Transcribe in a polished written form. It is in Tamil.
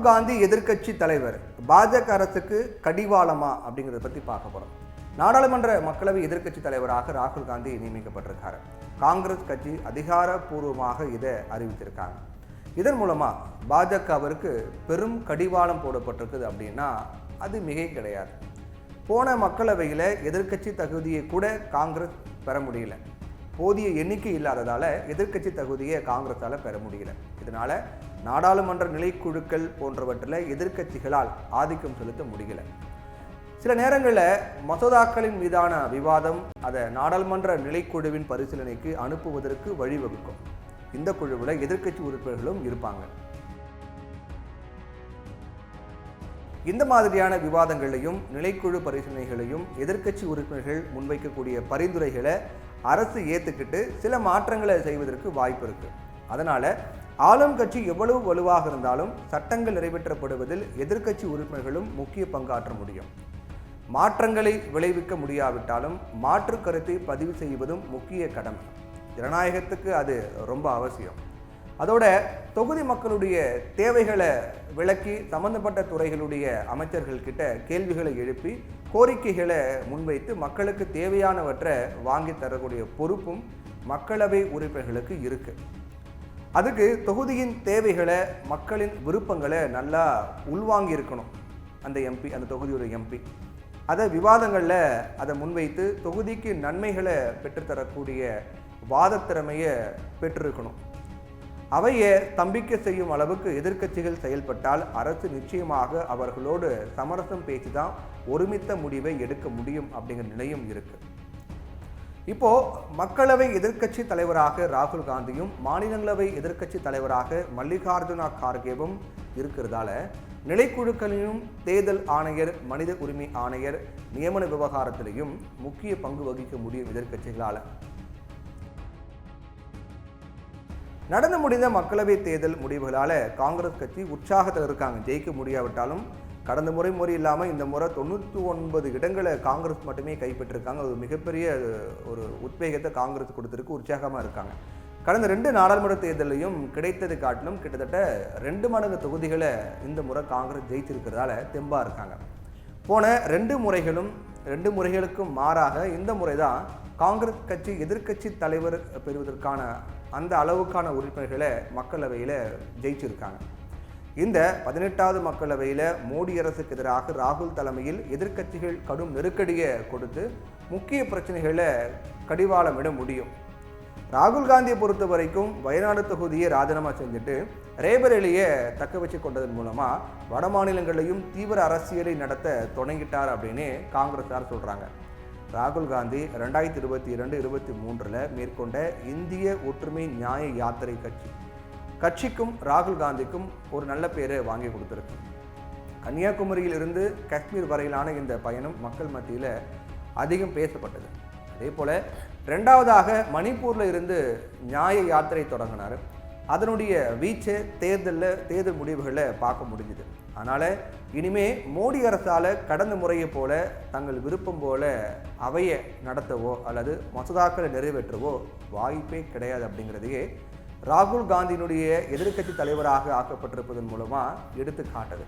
காந்தி எதிர்க்கட்சி தலைவர் பாஜக அரசுக்கு கடிவாளமா அப்படிங்கிறத பற்றி பார்க்க போகிறோம். நாடாளுமன்ற மக்களவை எதிர்க்கட்சி தலைவராக ராகுல் காந்தி நியமிக்கப்பட்டிருக்காரு. காங்கிரஸ் கட்சி அதிகாரப்பூர்வமாக இதை அறிவித்திருக்காங்க. இதன் மூலமாக பாஜகவிற்கு பெரும் கடிவாளம் போடப்பட்டிருக்குது அப்படின்னா அது மிகை கிடையாது. போன மக்களவையில் எதிர்க்கட்சி தகுதியை கூட காங்கிரஸ் பெற முடியல. போதிய எண்ணிக்கை இல்லாததால் எதிர்க்கட்சி தகுதியை காங்கிரஸால் பெற முடியல. இதனால் நாடாளுமன்ற நிலைக்குழுக்கள் போன்றவற்றில் எதிர்க்கட்சிகளால் ஆதிக்கம் செலுத்த முடியல. சில நேரங்களில் மசோதாக்களின் மீதான விவாதம் அதை நாடாளுமன்ற நிலைக்குழுவின் பரிசீலனைக்கு அனுப்புவதற்கு வழிவகுக்கும். இந்த குழுவில் எதிர்க்கட்சி உறுப்பினர்களும் இருப்பாங்க. இந்த மாதிரியான விவாதங்களையும் நிலைக்குழு பரிசீலனைகளையும் எதிர்க்கட்சி உறுப்பினர்கள் முன்வைக்கக்கூடிய பரிந்துரைகளை அரசு ஏற்றுக்கிட்டு சில மாற்றங்களை செய்வதற்கு வாய்ப்பு இருக்கு. அதனால ஆளும் கட்சி எவ்வளவு வலுவாக இருந்தாலும் சட்டங்கள் நிறைவேற்றப்படுவதில் எதிர்க்கட்சி உறுப்பினர்களும் முக்கிய பங்காற்ற முடியும். மாற்றங்களை விளைவிக்க முடியாவிட்டாலும் மாற்று கருத்தை பதிவு செய்வதும் முக்கிய கடமை. ஜனநாயகத்துக்கு அது ரொம்ப அவசியம். அதோட தொகுதி மக்களுடைய தேவைகளை விளக்கி சம்பந்தப்பட்ட துறைகளுடைய அமைச்சர்கள்கிட்ட கேள்விகளை எழுப்பி கோரிக்கைகளை முன்வைத்து மக்களுக்கு தேவையானவற்றை வாங்கி தரக்கூடிய பொறுப்பும் மக்களவை உறுப்பினர்களுக்கு இருக்கு. அதுக்கு தொகுதியின் தேவைகளை மக்களின் விருப்பங்களை நல்லா உள்வாங்கி இருக்கணும். அந்த எம்பி, அந்த தொகுதியோட எம்பி அதை விவாதங்களில் அதை முன்வைத்து தொகுதிக்கு நன்மைகளை பெற்றுத்தரக்கூடிய வாதத்திறமையை பெற்றிருக்கணும். அவையை ஸ்தம்பிக்க செய்யும் அளவுக்கு எதிர்க்கட்சிகள் செயல்பட்டால் அரசு நிச்சயமாக அவர்களோடு சமரசம் பேசி தான் ஒருமித்த முடிவை எடுக்க முடியும் அப்படிங்கிற நிலையும் இருக்கு. இப்போ மக்களவை எதிர்க்கட்சி தலைவராக ராகுல் காந்தியும் மாநிலங்களவை எதிர்க்கட்சி தலைவராக மல்லிகார்ஜுனா கார்கேவும் இருக்கிறதால நிலைக்குழுக்களிலும் தேர்தல் ஆணையர், மனித உரிமை ஆணையர் நியமன விவகாரத்திலையும் முக்கிய பங்கு வகிக்க முடியும் எதிர்க்கட்சிகளால். நடந்து முடிந்த மக்களவை தேர்தல் முடிவுகளால் காங்கிரஸ் கட்சி உற்சாகத்தில் இருக்காங்க. ஜெயிக்க முடியாவிட்டாலும் கடந்த முறை இல்லாமல் இந்த முறை 99 இடங்களை காங்கிரஸ் மட்டுமே கைப்பற்றிருக்காங்க. அது மிகப்பெரிய ஒரு உத்வேகத்தை காங்கிரஸ் கொடுத்துருக்கு. உற்சாகமாக இருக்காங்க. கடந்த 2 நாடாளுமன்ற தேர்தலையும் கிடைத்தது காட்டிலும் கிட்டத்தட்ட 2 மடங்கு தொகுதிகளை இந்த முறை காங்கிரஸ் ஜெயிச்சிருக்கிறதால தெம்பாக இருக்காங்க. போன 2 முறைகளுக்கும் மாறாக இந்த முறை தான் காங்கிரஸ் கட்சி எதிர்க்கட்சி தலைவர் பெறுவதற்கான அந்த அளவுக்கான உறுப்பினர்களை மக்களவையில் ஜெயிச்சிருக்காங்க. இந்த 18வது மக்களவையில் மோடி அரசுக்கு எதிராக ராகுல் தலைமையில் எதிர்க்கட்சிகள் கடும் நெருக்கடியை கொடுத்து முக்கிய பிரச்சனைகளை கடிவாளமிட முடியும். ராகுல் காந்தியை பொறுத்த வரைக்கும் வயநாடு தொகுதியை ராஜினாமா செஞ்சுட்டு ரேபரேலியை தக்க வச்சு கொண்டதன் மூலமாக வட மாநிலங்களையும் தீவிர அரசியலை நடத்த தொடங்கிட்டார் அப்படின்னு காங்கிரஸார் சொல்கிறாங்க. ராகுல் காந்தி 2022-23 மேற்கொண்ட இந்திய ஒற்றுமை நியாய யாத்திரை கட்சிக்கும் ராகுல் காந்திக்கும் ஒரு நல்ல பேரை வாங்கி கொடுத்துருக்கு. கன்னியாகுமரியில் இருந்து காஷ்மீர் வரையிலான இந்த பயணம் மக்கள் மத்தியில் அதிகம் பேசப்பட்டது. அதே போல் 2வதாக மணிப்பூரில் இருந்து நியாய யாத்திரை தொடங்கினார். அதனுடைய வீச்சை தேர்தல் முடிவுகளில் பார்க்க முடிஞ்சுது. அதனால் இனிமே மோடி அரசால் கடந்த முறையை போல தங்கள் விருப்பம் போல அவையை நடத்தவோ அல்லது மசோதாக்களை நிறைவேற்றவோ வாய்ப்பே கிடையாது அப்படிங்கிறதையே ராகுல் காந்தியினுடைய எதிர்க்கட்சி தலைவராக ஆக்கப்பட்டிருப்பதன் மூலமாக எடுத்து காட்டுது.